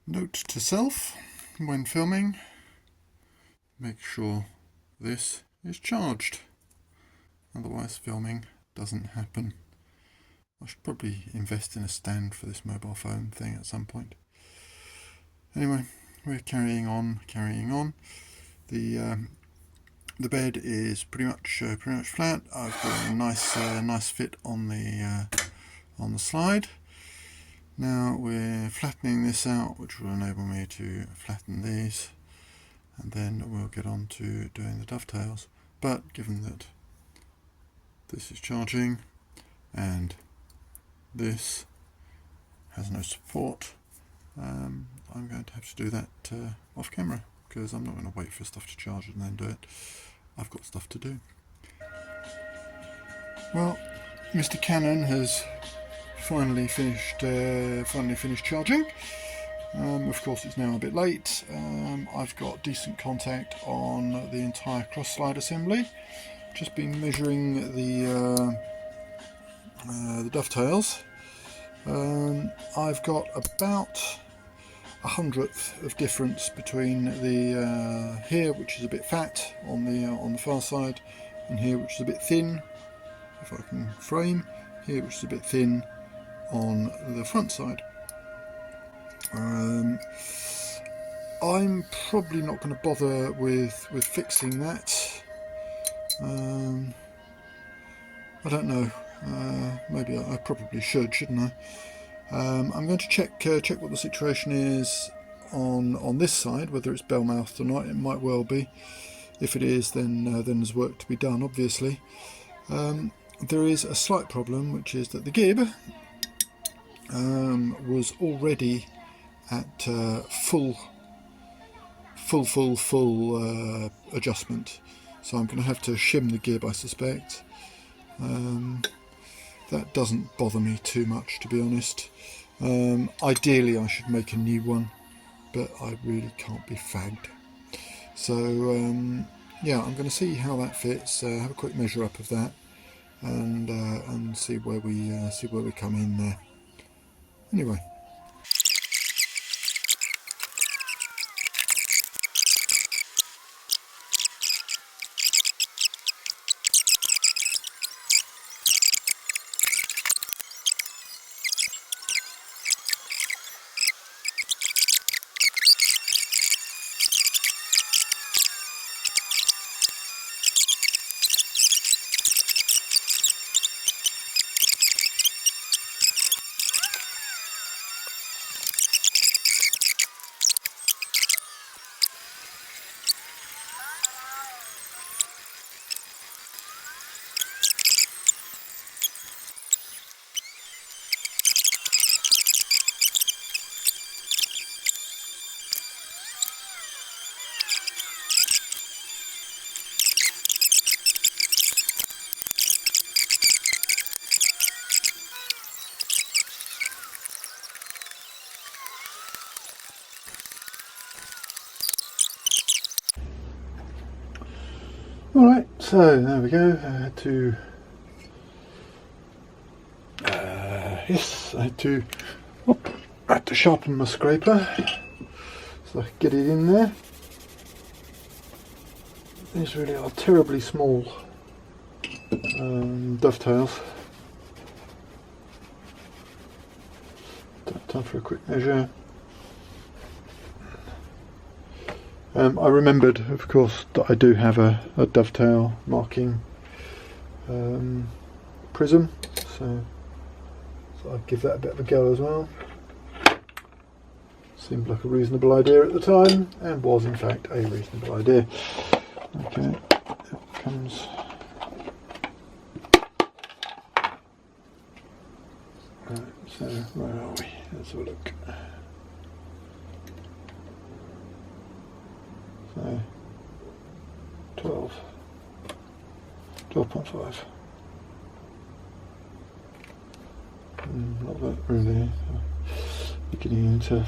Note to self, when filming, make sure this is charged, otherwise filming doesn't happen. I should probably invest in a stand for this mobile phone thing at some point. Anyway, we're carrying on. The bed is pretty much flat. I've got a nice fit on the slide. Now we're flattening this out, which will enable me to flatten these, and then we'll get on to doing the dovetails. But given that this is charging and this has no support, I'm going to have to do that off camera, because I'm not going to wait for stuff to charge and then do it. I've got stuff to do. Well, Mr. Canon has finally finished charging. Of course, it's now a bit late. I've got decent contact on the entire cross slide assembly. Just been measuring the dovetails. I've got about 1/100th of difference between the here, which is a bit fat on the far side, and here, which is a bit thin. If I can frame here, which is a bit thin on the front side. I'm probably not going to bother with fixing that. I don't know. Maybe I probably shouldn't I? I'm going to check what the situation is on this side, whether it's bell-mouthed or not. It might well be. If it is, then there's work to be done, obviously. There is a slight problem, which is that the gib was already at full adjustment, so I'm going to have to shim the gib, I suspect. That doesn't bother me too much, to be honest. Ideally I should make a new one, but I really can't be fagged. So yeah, I'm going to see how that fits, have a quick measure up of that, and see where we come in there. Anyway. Alright, so there we go. I had to I had to sharpen my scraper so I could get it in there. These really are terribly small dovetails. Time for a quick measure. I remembered, of course, that I do have a dovetail marking prism, so I'd give that a bit of a go as well. Seemed like a reasonable idea at the time, and was in fact a reasonable idea. Okay, here it comes. Right, so where are we? Let's have a look. So 12.5. Not that really. Beginning into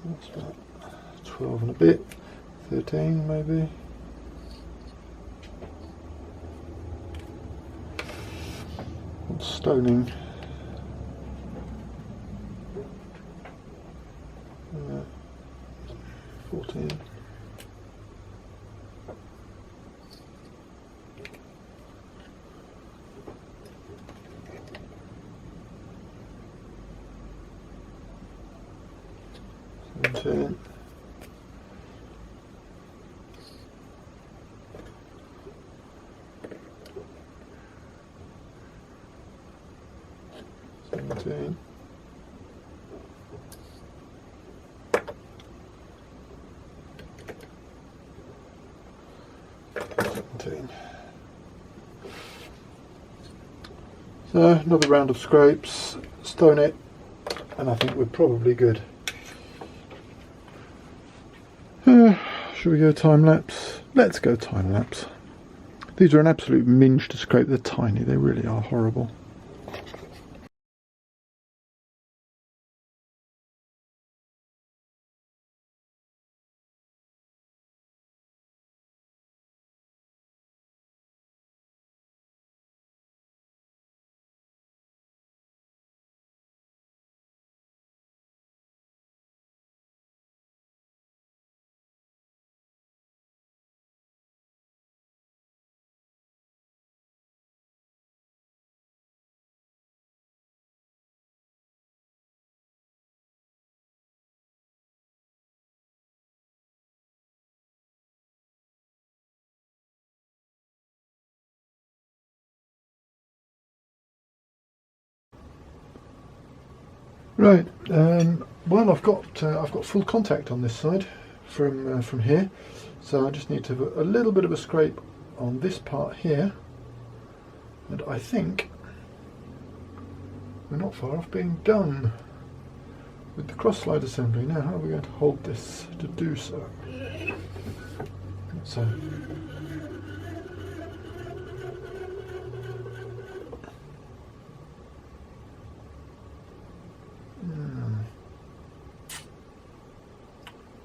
that's about 12 and a bit, 13 maybe. Stoning 14. Seventeen. 17. 17. So another round of scrapes, stone it, and I think we're probably good. Should we go time lapse? Let's go time lapse. These are an absolute minge to scrape. They're tiny, they really are horrible. Right. Well, I've got full contact on this side from here, so I just need to have a little bit of a scrape on this part here, and I think we're not far off being done with the cross slide assembly. Now, how are we going to hold this to do so? So.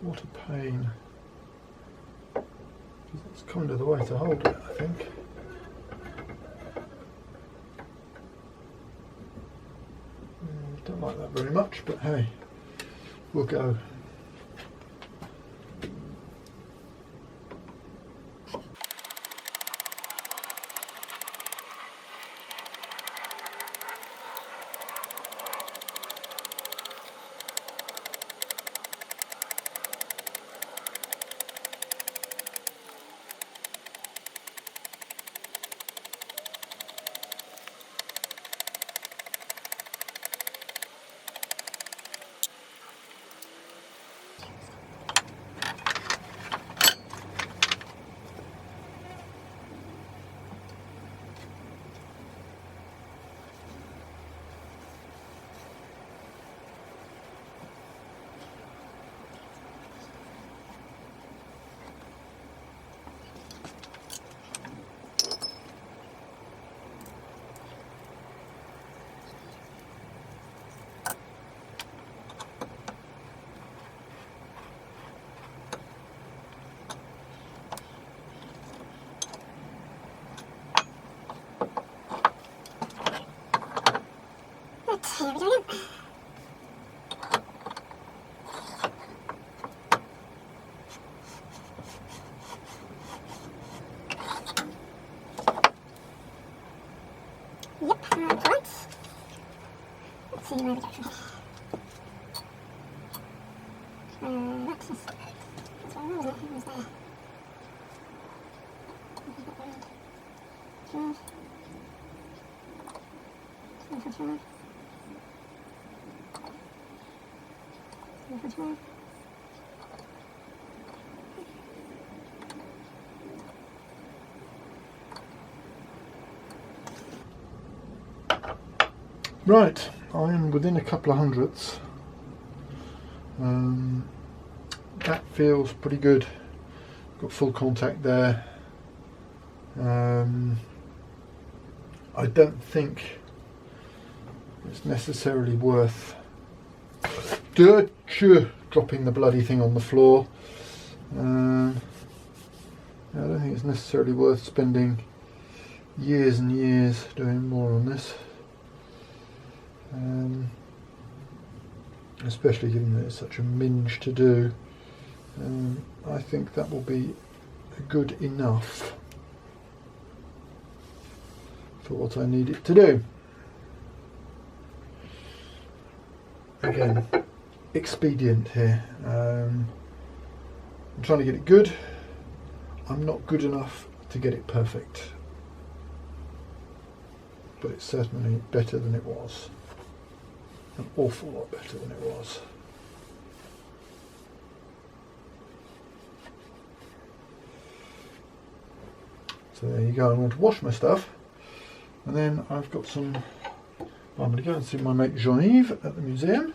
What a pain. That's kind of the way to hold it, I think. Don't like that very much, but hey, we'll go. Here we go. Yep, right. Let's see where we go from here. That's where was it? It was there. Right, I am within a couple of hundredths. That feels pretty good. Got full contact there. I don't think it's necessarily worth dropping the bloody thing on the floor. I don't think it's necessarily worth spending years and years doing more on this. Especially given that it's such a minge to do. I think that will be good enough for what I need it to do. Again, expedient here. I'm trying to get it good. I'm not good enough to get it perfect, but it's certainly better than it was. An awful lot better than it was. So there you go. I'm going to wash my stuff, and then I've got some. I'm going to go and see my mate Jean-Yves at the museum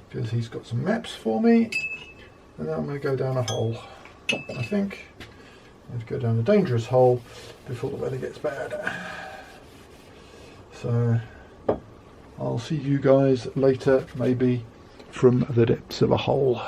because he's got some maps for me, and then I'm going to go down a hole. I think I'm going to go down a dangerous hole before the weather gets bad. So I'll see you guys later, maybe from the depths of a hole.